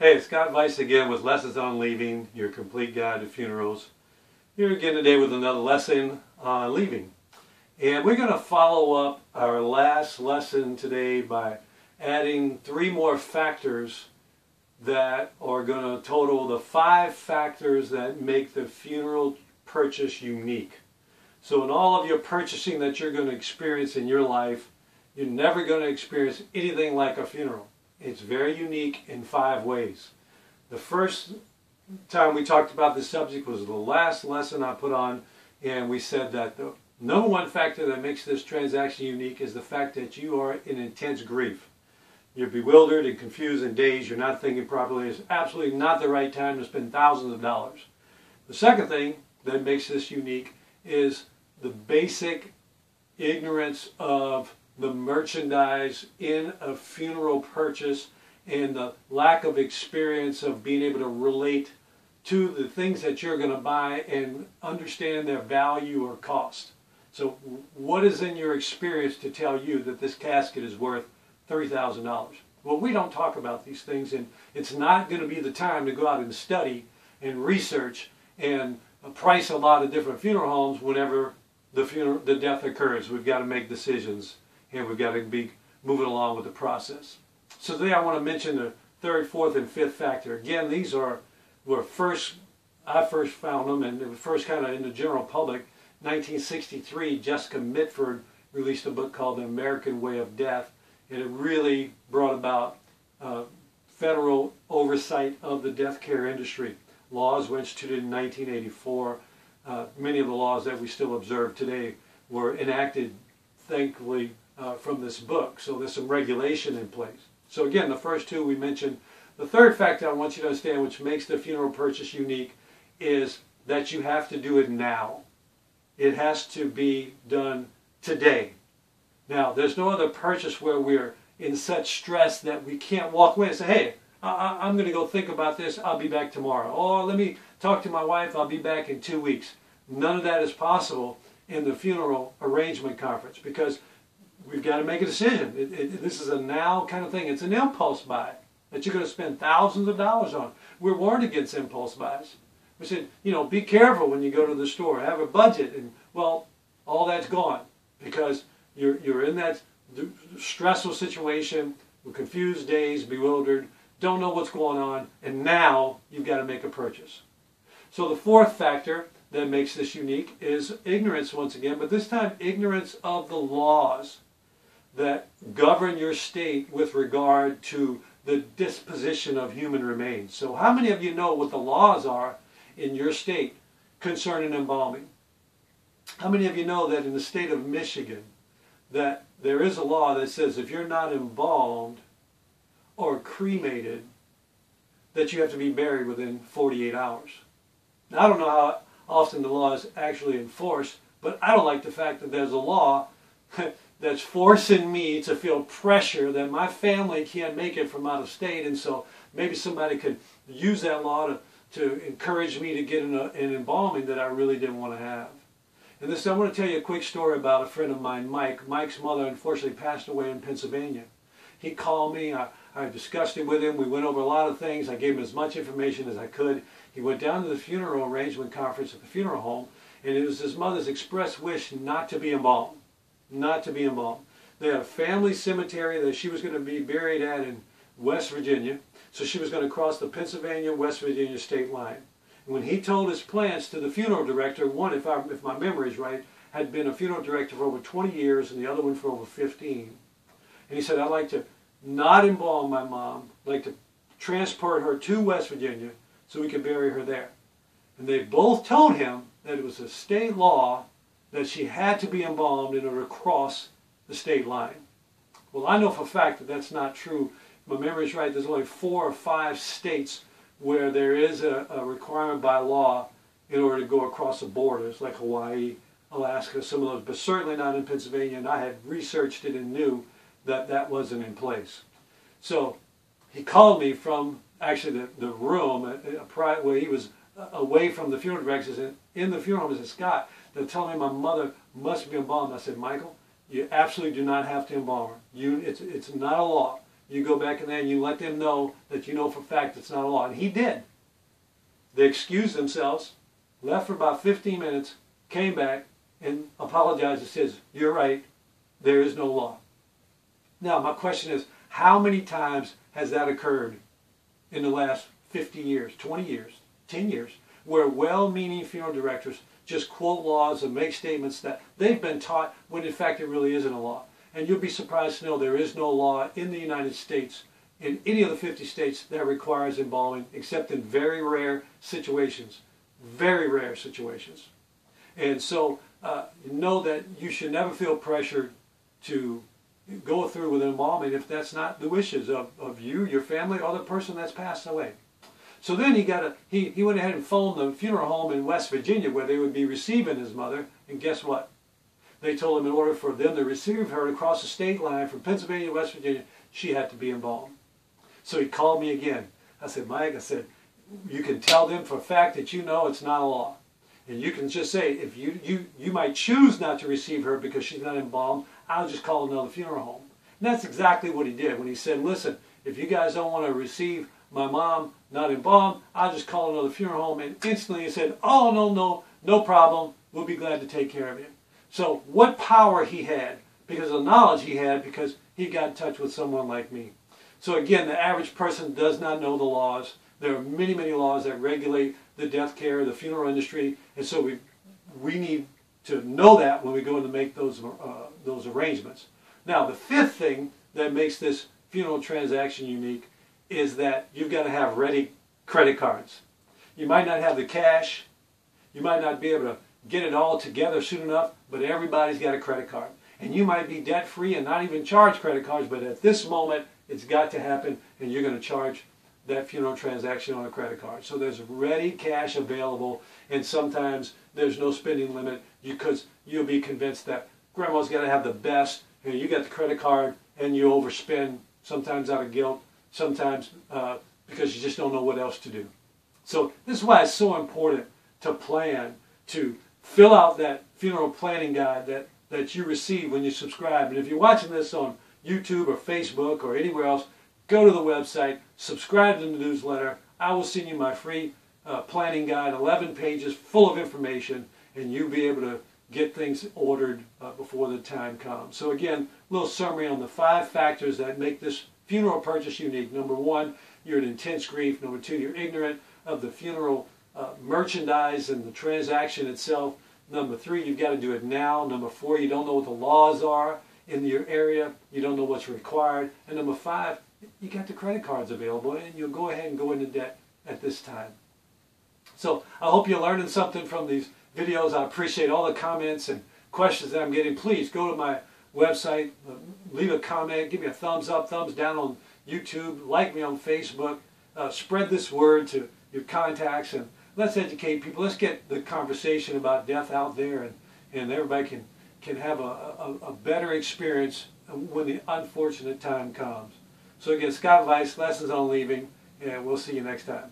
Hey, it's Scott Weiss again with Lessons on Leaving, your complete guide to funerals. Here again today with another lesson on leaving. And we're going to follow up our last lesson today by adding 3 more factors that are going to total the 5 factors that make the funeral purchase unique. So in all of your purchasing that you're going to experience in your life, you're never going to experience anything like a funeral. It's very unique in 5 ways. The first time we talked about this subject was the last lesson I put on, and we said that the number 1 factor that makes this transaction unique is the fact that you are in intense grief. You're bewildered and confused and dazed. You're not thinking properly. It's absolutely not the right time to spend thousands of dollars. The second thing that makes this unique is the basic ignorance of the merchandise in a funeral purchase and the lack of experience of being able to relate to the things that you're going to buy and understand their value or cost. So what is in your experience to tell you that this casket is worth $30,000? Well, we don't talk about these things, and it's not going to be the time to go out and study and research and price a lot of different funeral homes whenever the death occurs. We've got to make decisions, and we've got to be moving along with the process. So today I want to mention the 3rd, 4th, and 5th factor. Again, these are where I first found them, and it was first kind of in the general public. 1963, Jessica Mitford released a book called The American Way of Death, and it really brought about federal oversight of the death care industry. Laws were instituted in 1984. Many of the laws that we still observe today were enacted, thankfully, from this book. So there's some regulation in place. So again, the first 2 we mentioned. The 3rd factor I want you to understand, which makes the funeral purchase unique, is that you have to do it now. It has to be done today. Now, there's no other purchase where we're in such stress that we can't walk away and say, hey, I'm going to go think about this. I'll be back tomorrow. Or let me talk to my wife. I'll be back in 2 weeks. None of that is possible in the funeral arrangement conference because we've got to make a decision. This is a now kind of thing. It's an impulse buy that you're going to spend thousands of dollars on. We're warned against impulse buys. We said, be careful when you go to the store. Have a budget. And, well, all that's gone because you're in that stressful situation, with confused, dazed, bewildered, don't know what's going on, and now you've got to make a purchase. So the 4th factor that makes this unique is ignorance once again, but this time ignorance of the laws that govern your state with regard to the disposition of human remains. So how many of you know what the laws are in your state concerning embalming? How many of you know that in the state of Michigan that there is a law that says if you're not embalmed or cremated, that you have to be buried within 48 hours. Now, I don't know how often the law is actually enforced, but I don't like the fact that there's a law that's forcing me to feel pressure that my family can't make it from out of state, and so maybe somebody could use that law to encourage me to get an embalming that I really didn't want to have. And I want to tell you a quick story about a friend of mine, Mike. Mike's mother unfortunately passed away in Pennsylvania. He called me. I discussed it with him. We went over a lot of things. I gave him as much information as I could. He went down to the funeral arrangement conference at the funeral home, and it was his mother's express wish not to be embalmed. Not to be embalmed. They had a family cemetery that she was going to be buried at in West Virginia, so she was going to cross the Pennsylvania-West Virginia state line. And when he told his plans to the funeral director, one, if my memory is right, had been a funeral director for over 20 years and the other one for over 15. And he said, I'd like to not embalm my mom. I'd like to transport her to West Virginia so we could bury her there. And they both told him that it was a state law that she had to be embalmed in order to cross the state line. Well, I know for a fact that that's not true. If my memory is right, there's only 4 or 5 states where there is a requirement by law in order to go across the borders, like Hawaii, Alaska, some of those, but certainly not in Pennsylvania, and I had researched it and knew that that wasn't in place. So he called me from actually the room where he was away from the funeral directors, and in the funeral home, he said, Scott, they're telling me my mother must be embalmed. I said, Michael, you absolutely do not have to embalm her. It's not a law. you go back in there and you let them know that you know for a fact it's not a law. And he did. They excused themselves, left for about 15 minutes, came back and apologized and says, "You're right, there is no law." Now, my question is, how many times has that occurred in the last 50 years, 20 years, 10 years, where well-meaning funeral directors just quote laws and make statements that they've been taught when in fact it really isn't a law? And you'll be surprised to know there is no law in the United States, in any of the 50 states, that requires embalming, except in very rare situations. Very rare situations. And so know that you should never feel pressured to go through with an embalming if that's not the wishes of you, your family, or the person that's passed away. So then he went ahead and phoned the funeral home in West Virginia where they would be receiving his mother, and guess what? They told him in order for them to receive her across the state line from Pennsylvania to West Virginia, she had to be embalmed. So he called me again. I said, "Mike," I said, "you can tell them for a fact that you know it's not a law. And you can just say, if you might choose not to receive her because she's not embalmed, I'll just call another funeral home." And that's exactly what he did when he said, "Listen, if you guys don't want to receive my mom not embalmed, I'll just call another funeral home." And instantly he said, "Oh, no problem. We'll be glad to take care of you." So what power he had, because of the knowledge he had, because he got in touch with someone like me. So again, the average person does not know the laws. There are many, many laws that regulate the death care, the funeral industry, and so we need to know that when we go in to make those arrangements. Now, the fifth thing that makes this funeral transaction unique is that you've got to have ready credit cards. You might not have the cash, you might not be able to get it all together soon enough, but everybody's got a credit card. And you might be debt-free and not even charge credit cards, but at this moment, it's got to happen, and you're going to charge that funeral transaction on a credit card. So there's ready cash available, and sometimes there's no spending limit because you'll be convinced that grandma's got to have the best, and you got the credit card, and you overspend, sometimes out of guilt, sometimes because you just don't know what else to do. So this is why it's so important to plan, to fill out that funeral planning guide that you receive when you subscribe. And if you're watching this on YouTube or Facebook or anywhere else, go to the website, subscribe to the newsletter. I will send you my free planning guide, 11 pages full of information, and you'll be able to get things ordered before the time comes. So again, a little summary on the 5 factors that make this funeral purchase unique. Number 1, you're in intense grief. Number 2, you're ignorant of the funeral merchandise and the transaction itself. Number 3, you've got to do it now. Number 4, you don't know what the laws are in your area. You don't know what's required. And number 5, you got the credit cards available, and you'll go ahead and go into debt at this time. So I hope you're learning something from these videos. I appreciate all the comments and questions that I'm getting. Please go to my website, leave a comment, give me a thumbs up, thumbs down on YouTube, like me on Facebook, spread this word to your contacts, and let's educate people. Let's get the conversation about death out there, and everybody can have a better experience when the unfortunate time comes. So again, Scott Weiss, Lessons on Leaving, and we'll see you next time.